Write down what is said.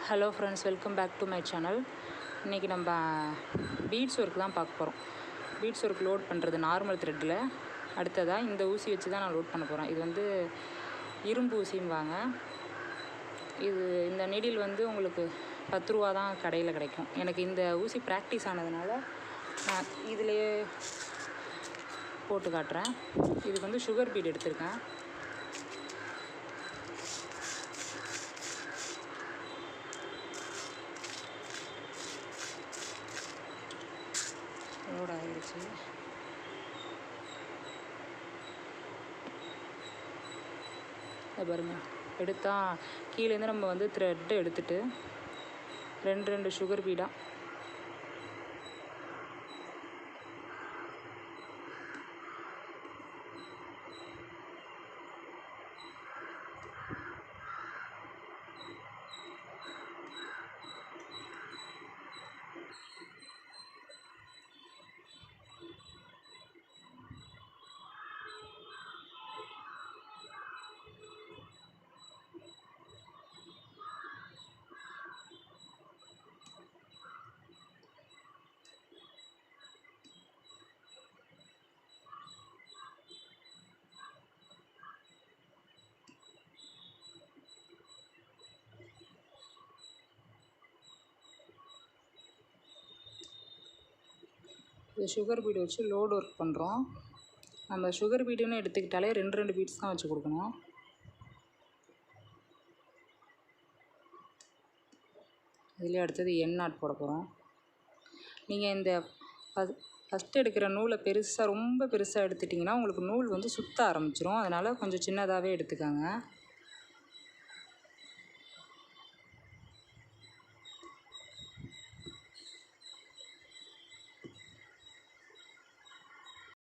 Hello friends, welcome back to my channel. இன்றைக்கி நம்ம beads work தான் பார்க்க போகிறோம். பீட்ஸ் ஒர்க் லோட் பண்ணுறது நார்மல் த்ரெட்டில். அடுத்ததாக இந்த ஊசி வச்சு தான் நான் லோட் பண்ண போகிறேன். இது வந்து இரும்பு ஊசிம்பாங்க. இந்த நீடில் வந்து உங்களுக்கு 10 ரூபா தான் கடையில் கிடைக்கும். எனக்கு இந்த ஊசி ப்ராக்டிஸ் ஆனதுனால நான் இதிலேயே போட்டு காட்டுறேன். இதுக்கு வந்து சுகர் பீட் எடுத்திருக்கேன். லோட் ஆகிடுச்சு. அதை பாருங்கள், எடுத்தால் கீழேருந்து நம்ம வந்து த்ரெட்டு எடுத்துகிட்டு ரெண்டு சுகர் பீடாக இது சுகர் பீடு வச்சு லோட் ஒர்க் பண்ணுறோம். நம்ம சுகர் பீடுன்னு எடுத்துக்கிட்டாலே ரெண்டு பீட்ஸ் தான் வச்சு கொடுக்கணும். இதுலேயே அடுத்தது என் நாட் போட போகிறோம். நீங்கள் இந்த ஃபஸ்ட்டு எடுக்கிற நூலை ரொம்ப பெருசாக எடுத்துட்டிங்கன்னா உங்களுக்கு நூல் வந்து சுற்ற ஆரம்பிச்சிரும். அதனால் கொஞ்சம் சின்னதாகவே எடுத்துக்கோங்க.